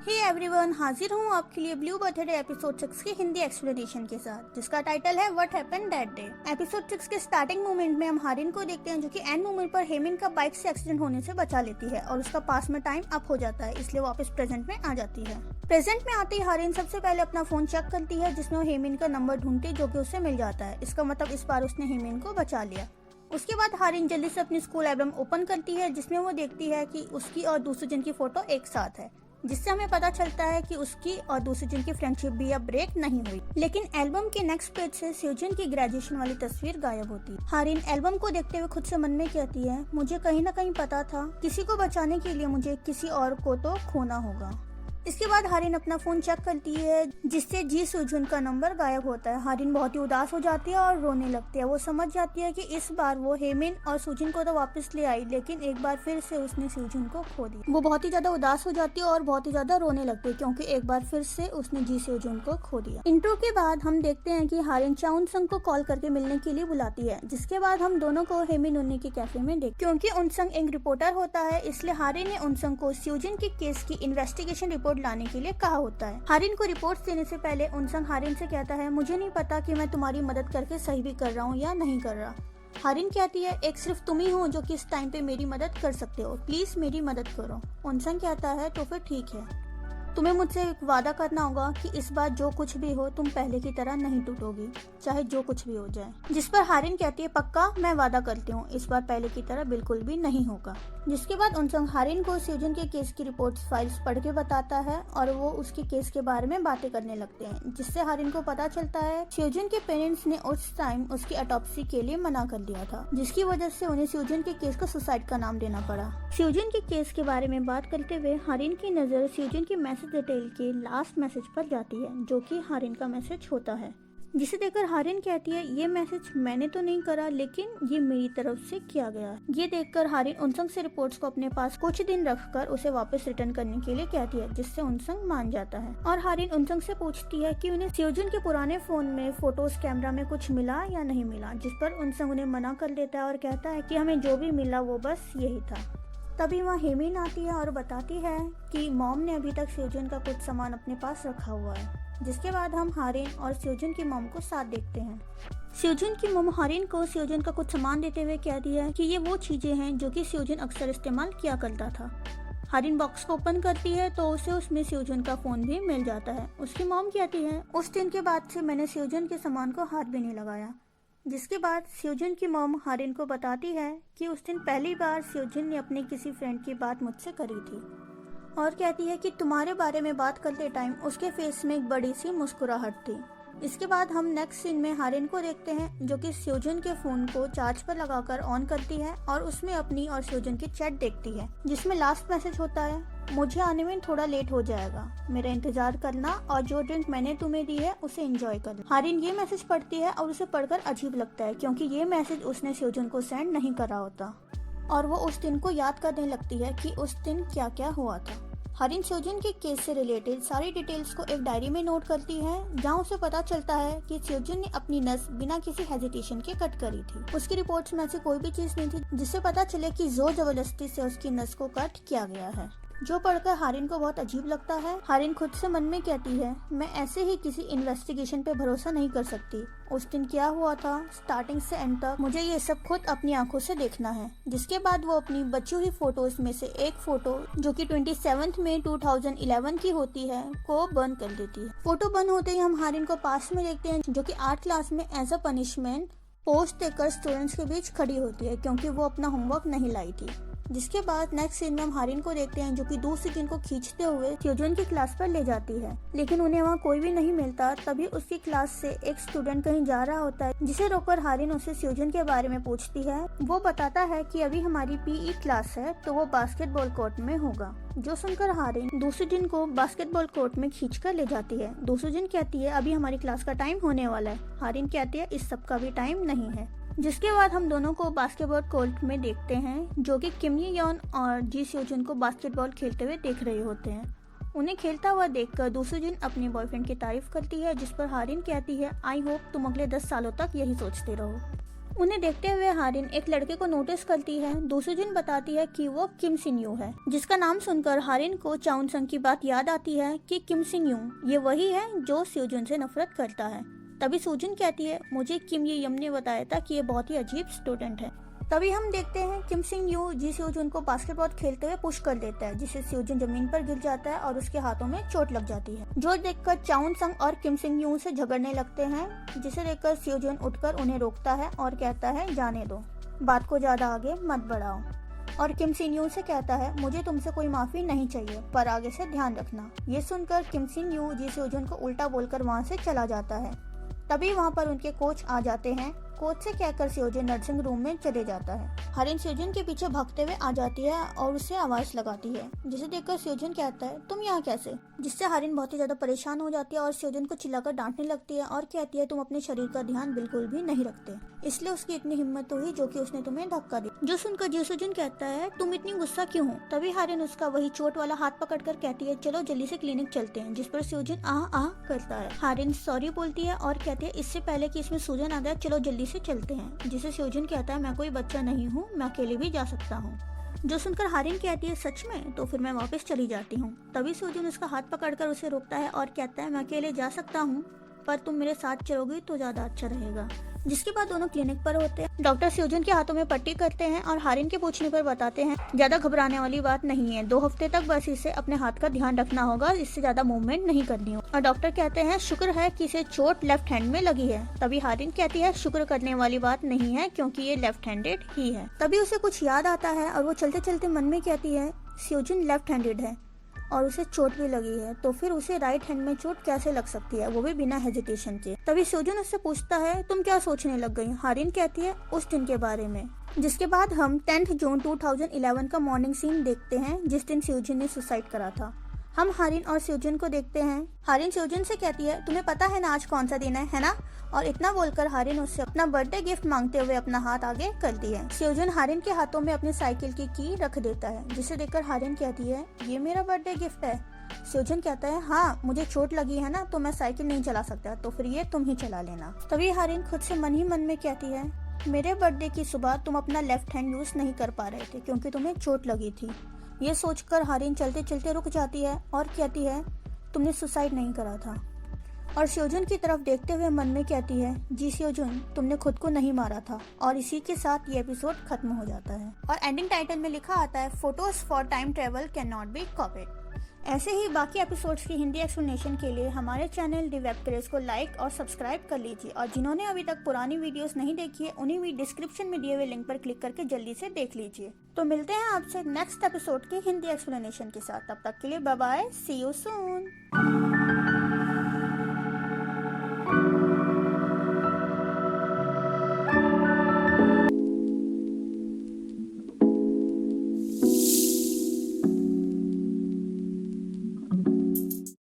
Hey everyone, हाजिर हूँ आपके लिए ब्लू बर्थडे एपिसोड 6 की हिंदी एक्सप्लेनेशन के साथ, जिसका टाइटल है what happened that day. Episode 6 के स्टार्टिंग मोमेंट में हम हारिन को देखते हैं, जो कि एंड मोमेंट पर हेमिन का बाइक से एक्सीडेंट होने से बचा लेती है और उसका पास में टाइम अप हो जाता है, इसलिए वापस प्रेजेंट में आ जाती है। प्रेजेंट में आते ही हारिन सबसे पहले अपना फोन चेक करती है, जिसमें वो हेमिन का नंबर ढूंढती, जो कि उसे मिल जाता है। इसका मतलब इस बार उसने हेमिन को बचा लिया। उसके बाद हारिन जल्दी से अपनी स्कूल एल्बम ओपन करती है, जिसमें वो देखती है कि उसकी और दूसरे जन की फोटो एक साथ है, जिससे हमें पता चलता है कि उसकी और दूसरे जन की फ्रेंडशिप भी अब ब्रेक नहीं हुई। लेकिन एल्बम के नेक्स्ट पेज से स्यूजन की ग्रेजुएशन वाली तस्वीर गायब होती है। हारिन एल्बम को देखते हुए खुद से मन में कहती है, मुझे कहीं ना कहीं पता था किसी को बचाने के लिए मुझे किसी और को तो खोना होगा। इसके बाद हारिन अपना फोन चेक करती है, जिससे जी सुजुन का नंबर गायब होता है। हारिन बहुत ही उदास हो जाती है और रोने लगती है। वो समझ जाती है कि इस बार वो हेमिन और सुजुन को तो वापस ले आई, लेकिन एक बार फिर से उसने सुजुन को खो दिया। वो बहुत ही ज्यादा उदास हो जाती है और बहुत ही ज्यादा रोने लगती है, क्योंकि एक बार फिर से उसने जी सुजुन को खो दिया। इंट्रो के बाद हम देखते हैं कि हारिन चाउन संग को कॉल करके मिलने के लिए बुलाती है, जिसके बाद हम दोनों को हेमिन उन्नी के कैफे में देख, क्योंकि उनसंग एक रिपोर्टर होता है, इसलिए हारिन ने उनसंग को सुजुन के केस की इन्वेस्टिगेशन रिपोर्ट लाने के लिए कहा होता है। हारिन को रिपोर्ट्स देने से पहले उनसंग हारिन से कहता है, मुझे नहीं पता कि मैं तुम्हारी मदद करके सही भी कर रहा हूँ या नहीं कर रहा। हारिन कहती है, एक सिर्फ तुम ही हो जो कि इस टाइम पे मेरी मदद कर सकते हो, प्लीज मेरी मदद करो। उनसंग कहता है, तो फिर ठीक है, तुम्हें मुझसे एक वादा करना होगा कि इस बार जो कुछ भी हो तुम पहले की तरह नहीं टूटोगी, चाहे जो कुछ भी हो जाए। जिस पर हारिन कहती है, पक्का, मैं वादा करती हूँ, इस बार पहले की तरह बिल्कुल भी नहीं होगा। जिसके बाद उनसंग हारिन को सुजुन के केस की रिपोर्ट्स फाइल्स पढ़ के बताता है और वो उसके केस के बारे में बातें करने लगते हैं, जिससे हारिन को पता चलता है सुजुन के पेरेंट्स ने उस टाइम उसकी ऑटोप्सी के लिए मना कर दिया था, जिसकी वजह से उन्हें सुजुन के केस को सुसाइड का नाम देना पड़ा। सुजुन के केस के बारे में बात करते हुए हारिन की नजर सुजुन की मैसेज डिटेल के लास्ट मैसेज पर जाती है, जो कि हारिन का मैसेज होता है, जिसे देखकर हारिन कहती है, ये मैसेज मैंने तो नहीं करा, लेकिन ये मेरी तरफ से किया गया। ये देखकर हारिन उनसंग से रिपोर्ट्स को अपने पास कुछ दिन रखकर उसे वापस रिटर्न करने के लिए कहती है, जिससे उनसंग मान जाता है। और हारिन उनसंग से पूछती है कि उन्हें सुजुन के पुराने फोन में फोटोज कैमरा में कुछ मिला या नहीं मिला, जिस पर उनसंग उन्हें मना कर देता है और कहता है कि हमें जो भी मिला वो बस यही था। तभी वहाँ हेमिन आती है और बताती है कि मॉम ने अभी तक सुजुन का कुछ सामान अपने पास रखा हुआ है। जिसके बाद हम हारिन और सुजुन की मॉम को साथ देखते हैं। सुजुन की मॉम हारिन को सुजुन का कुछ सामान देते हुए कहती है कि ये वो चीजें हैं जो कि सुजुन अक्सर इस्तेमाल किया करता था। हारिन बॉक्स को ओपन करती है तो उसे उसमें सुजुन का फोन भी मिल जाता है। उसकी मॉम कहती है, उस दिन के बाद से मैंने सुजुन के सामान को हाथ भी नहीं लगाया। जिसके बाद सुजुन की मॉम हारिन को बताती है कि उस दिन पहली बार सुजुन ने अपने किसी फ्रेंड की बात मुझसे करी थी, और कहती है कि तुम्हारे बारे में बात करते टाइम उसके फेस में एक बड़ी सी मुस्कुराहट थी। इसके बाद हम नेक्स्ट सीन में हारिन को देखते हैं, जो कि सुजुन के फोन को चार्ज पर लगाकर ऑन करती है और उसमें अपनी और सुजुन की चैट देखती है, जिसमें लास्ट मैसेज होता है, मुझे आने में थोड़ा लेट हो जाएगा, मेरा इंतजार करना और जो ड्रिंक मैंने तुम्हें दी है उसे एंजॉय करना। हारिन ये मैसेज पढ़ती है और उसे पढ़कर अजीब लगता है, क्योंकि ये मैसेज उसने सुजुन को सेंड नहीं करा होता, और वो उस दिन को याद करने लगती है कि उस दिन क्या क्या हुआ था। हारिन सुजुन के केस से रिलेटेड सारी डिटेल्स को एक डायरी में नोट करती है, जहां उसे पता चलता है कि सुजुन ने अपनी नस बिना किसी हेजिटेशन के कट करी थी। उसकी रिपोर्ट्स में ऐसी कोई भी चीज नहीं थी जिससे पता चले कि जोर जबरदस्ती से उसकी नस को कट किया गया है, जो पढ़कर हारिन को बहुत अजीब लगता है। हारिन खुद से मन में कहती है, मैं ऐसे ही किसी इन्वेस्टिगेशन पे भरोसा नहीं कर सकती, उस दिन क्या हुआ था स्टार्टिंग से एंड तक मुझे ये सब खुद अपनी आंखों से देखना है। जिसके बाद वो अपनी बची हुई फोटोज में से एक फोटो, जो कि 27 मई 2011 की होती है, को बर्न कर देती है। फोटो बर्न होते ही हम हारिन को पास में देखते हैं, जो कि आर्ट क्लास में एज अ पनिशमेंट पोस्ट देकर स्टूडेंट्स के बीच खड़ी होती है, क्योंकि वो अपना होमवर्क नहीं लाई थी। जिसके बाद नेक्स्ट सीन में हम हारिन को देखते हैं, जो कि दूसरे दिन को खींचते हुए सुजुन की क्लास पर ले जाती है, लेकिन उन्हें वहाँ कोई भी नहीं मिलता। तभी उसकी क्लास से एक स्टूडेंट कहीं जा रहा होता है, जिसे रोककर हारिन उसे सुजुन के बारे में पूछती है। वो बताता है कि अभी हमारी पीई क्लास है, तो वो बास्केटबॉल कोर्ट में होगा। जो सुनकर हारिन दूसरे दिन को बास्केटबॉल कोर्ट में खींच कर ले जाती है। दूसरे दिन कहती है, अभी हमारी क्लास का टाइम होने वाला है। हारिन कहती है, इस सब का भी टाइम नहीं है। जिसके बाद हम दोनों को बास्केटबॉल कोर्ट में देखते हैं, जो कि किम ये योन और जी सुजुन को बास्केटबॉल खेलते हुए देख रहे होते हैं। उन्हें खेलता हुआ देखकर दूसरे दिन अपने बॉयफ्रेंड की तारीफ करती है, जिस पर हारिन कहती है, आई होप तुम अगले 10 सालों तक यही सोचते रहो। उन्हें देखते हुए हारिन एक लड़के को नोटिस करती है। दोसुजिन बताती है कि वो किम सिन यू है, जिसका नाम सुनकर हारिन को चाउन संग की बात याद आती है कि किम सिन यू ये वही है जो स्योजुन से नफरत करता है। तभी सुजुन कहती है, मुझे किम ये यम ने बताया था कि ये बहुत ही अजीब स्टूडेंट है। तभी हम देखते हैं किम सिन यू जी स्योजुन को बास्केटबॉल खेलते हुए पुश कर देता है, जिससे स्योजुन जमीन पर गिर जाता है और उसके हाथों में चोट लग जाती है। जो देखकर चाउन संग और किम सिन यू से झगड़ने लगते हैं, जिसे देखकर स्योजुन उठकर उन्हें रोकता है और कहता है, जाने दो, बात को ज्यादा आगे मत बढ़ाओ। और किम सिन यू से कहता है, मुझे तुमसे कोई माफी नहीं चाहिए, पर आगे से ध्यान रखना। ये सुनकर किम सिन यू जी स्योजुन को उल्टा बोलकर वहाँ से चला जाता है। तभी वहाँ पर उनके कोच आ जाते हैं। कोच से कहकर स्योजुन नर्सिंग रूम में चले जाता है। हारिन स्योजुन के पीछे भागते हुए आ जाती है और उसे आवाज लगाती है, जिसे देखकर स्योजुन कहता है, तुम यहाँ कैसे? जिससे हारिन बहुत ही ज्यादा परेशान हो जाती है और स्योजुन को चिल्लाकर डांटने लगती है और कहती है, तुम अपने शरीर का ध्यान बिल्कुल भी नहीं रखते, इसलिए उसकी इतनी हिम्मत हुई जो कि उसने तुम्हें धक्का दिया। जो सुनकर जी स्योजुन कहता है, तुम इतनी गुस्सा क्यों हो? तभी हारिन उसका वही चोट वाला हाथ पकड़कर कहती है, चलो जल्दी से क्लिनिक चलते हैं। जिस पर स्योजुन आह करता है। हारिन सॉरी बोलती है और कहती है, इससे पहले कि इसमें सूजन आ जाए, चलो जल्दी से चलते हैं। जिसे स्योजुन कहता है, मैं कोई बच्चा नहीं हूँ, मैं अकेले भी जा सकता हूँ। जो सुनकर हारिन कहती है, सच में? तो फिर मैं वापस चली जाती हूँ। तभी स्योजुन उसका हाथ पकड़कर उसे रोकता है और कहता है, मैं अकेले जा सकता हूँ, पर तुम मेरे साथ चलोगी तो ज्यादा अच्छा रहेगा। जिसके बाद दोनों क्लिनिक पर होते हैं। डॉक्टर स्योजुन के हाथों में पट्टी करते हैं और हारिन के पूछने पर बताते हैं, ज्यादा घबराने वाली बात नहीं है, 2 हफ्ते तक बस इसे अपने हाथ का ध्यान रखना होगा, इससे ज्यादा मूवमेंट नहीं करनी हो। और डॉक्टर कहते हैं, शुक्र है कि इसे चोट लेफ्ट हैंड में लगी है। तभी हारिन कहती है, शुक्र करने वाली बात नहीं है, क्योंकि ये लेफ्ट हैंडेड ही है। तभी उसे कुछ याद आता है और वो चलते चलते मन में कहती है, स्योजुन लेफ्ट हैंडेड है और उसे चोट भी लगी है, तो फिर उसे राइट हैंड में चोट कैसे लग सकती है, वो भी बिना हेजिटेशन के। तभी स्योजुन उससे पूछता है, तुम क्या सोचने लग गई? हारिन कहती है, उस दिन के बारे में। जिसके बाद हम 10 जून 2011 का मॉर्निंग सीन देखते हैं, जिस दिन स्योजुन ने सुसाइड करा था। हम हारिन और स्योजुन को देखते हैं। हारिन स्योजुन से कहती है, तुम्हें पता है ना आज कौन सा दिन है ना? और इतना बोलकर हारिन उससे अपना बर्थडे गिफ्ट मांगते हुए अपना हाथ आगे करती है। स्योजुन हारिन के हाथों में अपनी साइकिल की रख देता है, जिसे देखकर हारिन कहती है, ये मेरा बर्थडे गिफ्ट है? स्योजुन कहता है, हाँ, मुझे चोट लगी है ना, तो मैं साइकिल नहीं चला सकता, तो फिर ये तुम ही चला लेना। तभी हारिन खुद से मन ही मन में कहती है, मेरे बर्थडे की सुबह तुम अपना लेफ्ट हैंड यूज नहीं कर पा रहे थे क्योंकि तुम्हें चोट लगी थी। ये सोचकर हारिन चलते चलते रुक जाती है और कहती है, तुमने सुसाइड नहीं करा था। और स्योजुन की तरफ देखते हुए मन में कहती है, जी स्योजुन, तुमने खुद को नहीं मारा था। और इसी के साथ ये एपिसोड खत्म हो जाता है और एंडिंग टाइटल में लिखा आता है, photos for time travel can not be copied. ऐसे ही बाकी एपिसोड्स की हिंदी एक्सप्लेनेशन के लिए हमारे चैनल दी वेब क्रेज को लाइक और सब्सक्राइब कर लीजिए। और जिन्होंने अभी तक पुरानी वीडियोस नहीं देखी है, उन्हें भी डिस्क्रिप्शन में दिए हुए लिंक पर क्लिक करके जल्दी से देख लीजिए। तो मिलते हैं आपसे नेक्स्ट एपिसोड की हिंदी एक्सप्लेनेशन के साथ। तब तक के लिए bye bye, see you soon.